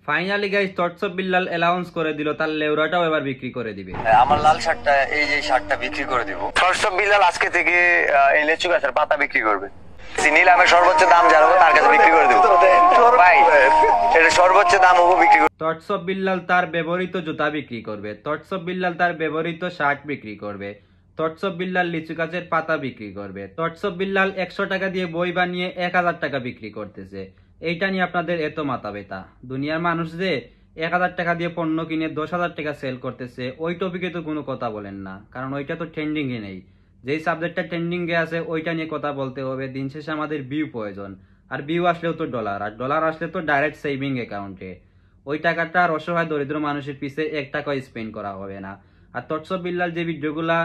Finally guys thoughts of Billal allowance করে দিল তার লেউরাটাও এবার বিক্রি করে দিবে। আমার লাল শার্টটা, এই যে শার্টটা বিক্রি করে দিব। থটস অফ বিল্লাল আজকে থেকে এই লেচু গাছের পাতা বিক্রি করবে। নিলামের সর্বোচ্চ দাম যার হবে তার কাছে বিক্রি করে দেব ভাই, এটা সর্বোচ্চ দাম হবে বিক্রি করবে। থটস অফ বিল্লাল তার ব্যবহৃত জুতা বিক্রি করবে, থটস অফ বিল্লাল তার ব্যবহৃত শার্ট বিক্রি করবে, থটস অফ বিল্লাল লিচু গাছের পাতা বিক্রি করবে, থটস অফ বিল্লাল 100 টাকা দিয়ে বই বানিয়ে 1000 টাকা বিক্রি করতেছে। এইটা নিয়ে আপনাদের এত মাথা ব্যথা? দুনিয়ার মানুষ যে 1000 টাকা দিয়ে পণ্য কিনে 10,000 টাকা সেল করতেছে, ওই টপিকে তো কোনো কথা বলেন না, কারণ ওইটা তো ট্রেন্ডিং এ নেই। যেই সাবজেক্টটা ট্রেন্ডিং এ আছে ওইটা নিয়ে কথা বলতে হবে। দিন শেষে আমাদের ভিউ প্রয়োজন, আর ভিউ আসলেও তো ডলার, আর ডলার আসলে তো ডাইরেক্ট সেভিং অ্যাকাউন্টে। ওই টাকাটা আর অসহায় দরিদ্র মানুষের পিছে 1 টাকাও স্পেন্ড করা হবে না। আর থটস অফ বিল্লাল যে ভিডিওগুলা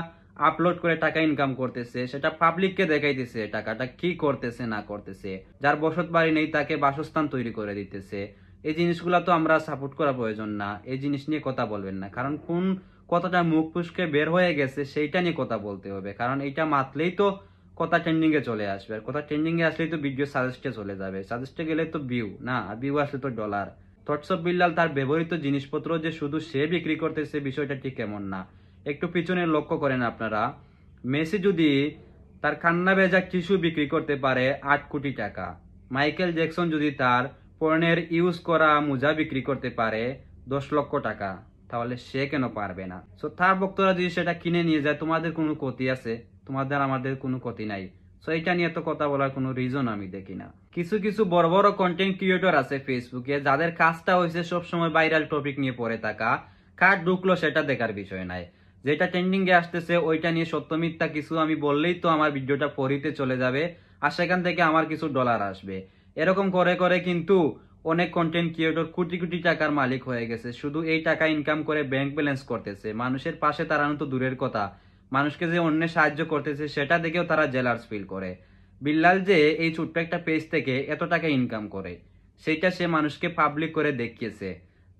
আপলোড করে টাকা ইনকাম করতেছে, সেটা পাবলিককে দেখাইতেছে টাকাটা কি করতেছে না করতেছে। যার বসত বাড়ি নেই তাকে বাসস্থান তৈরি করে দিতেছে। এই জিনিসগুলা তো আমরা সাপোর্ট করা প্রয়োজন না। এই জিনিস নিয়ে কথা বলবেন না, কারণ কোন কথাটা মুখ ফুসকে বের হয়ে গেছে সেইটা নিয়ে কথা বলতে হবে, কারণ এইটা মাতলেই তো কথা ট্রেন্ডিং এ চলে আসবে, আর কথা ট্রেন্ডিং এ আসলেই তো ভিডিও সাজেস্টে চলে যাবে, সাজেস্টে গেলে তো ভিউ না, আর ভিউ আসলে তো ডলার। থটস অফ বিল্লাল তার ব্যবহৃত জিনিসপত্র যে শুধু সে বিক্রি করতেছে বিষয়টা ঠিক এমন না। একটু পিছনে লক্ষ্য করেন আপনারা, মেসি যদি তার কান্না ভেজা টিস্যু বিক্রি করতে পারে 8 কোটি টাকা, মাইকেল জ্যাকসন যদি তার পণ্যের ইউজ করা মোজা বিক্রি করতে পারে 10 লক্ষ টাকা, তাহলে সে কেন পারবে না? সো তার ভক্তরা যদি সেটা কিনে নিয়ে যায়, তোমাদের কোনো ক্ষতি আছে? তোমাদের আমাদের কোনো ক্ষতি নাই। সো এটা নিয়ে তো কথা বলার কোনো রিজন আমি দেখি না। কিছু কিছু বড় বড় কন্টেন্ট ক্রিয়েটর আছে ফেসবুকে, যাদের কাজটা হয়েছে সবসময় ভাইরাল টপিক নিয়ে পড়ে থাকা, কার ঢুকলো সেটা দেখার বিষয় নাই। যেটা ট্রেন্ডিং এ আসতেছে ওইটা নিয়ে সত্য মিথ্যা কিছু আমি বললেই তো আমার ভিডিওটা পরিতে চলে যাবে, আর সেখান থেকে আমার কিছু ডলার আসবে। এরকম করে করে কিন্তু অনেক কন্টেন্ট ক্রিয়েটর কোটি কোটি টাকার মালিক হয়ে গেছে, শুধু এই টাকা ইনকাম করে ব্যাংক ব্যালেন্স করতেছে। মানুষের পাশে দাঁড়ানো তো দূরের কথা, মানুষকে যে অন্য সাহায্য করতেছে সেটা দেখেও তারা জেলার্স ফিল করে। বিল্লাল যে এই ছোট্ট একটা পেজ থেকে এত টাকা ইনকাম করে, সেইটা সে মানুষকে পাবলিক করে দেখিয়েছে।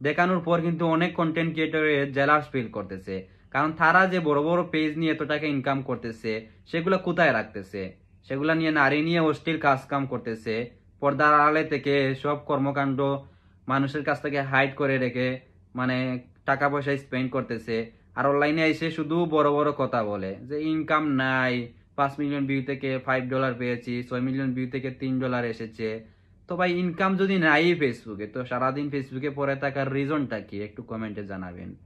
দেখানোর পর কিন্তু অনেক কন্টেন্ট ক্রিয়েটর জেলার্স ফিল করতেছে, কারণ তারা যে বড় বড় পেজ নিয়ে এত টাকা ইনকাম করতেছে সেগুলো কোথায় রাখতেছে? সেগুলা নিয়ে নারী নিয়ে অশ্লীল কাজ কাম করতেছে, পর্দার আড়ালে থেকে সব কর্মকাণ্ড মানুষের কাছ থেকে হাইড করে রেখে মানে টাকা পয়সা স্পেন্ড করতেছে। আর অনলাইনে এসে শুধু বড় বড় কথা বলে যে ইনকাম নাই, 5 মিলিয়ন ভিউ থেকে $5 পেয়েছি, 6 মিলিয়ন ভিউ থেকে $3 এসেছে। তো ভাই ইনকাম যদি নাই ফেসবুকে, তো সারাদিন ফেসবুকে পড়ে থাকার রিজনটা কি? একটু কমেন্টে জানাবেন।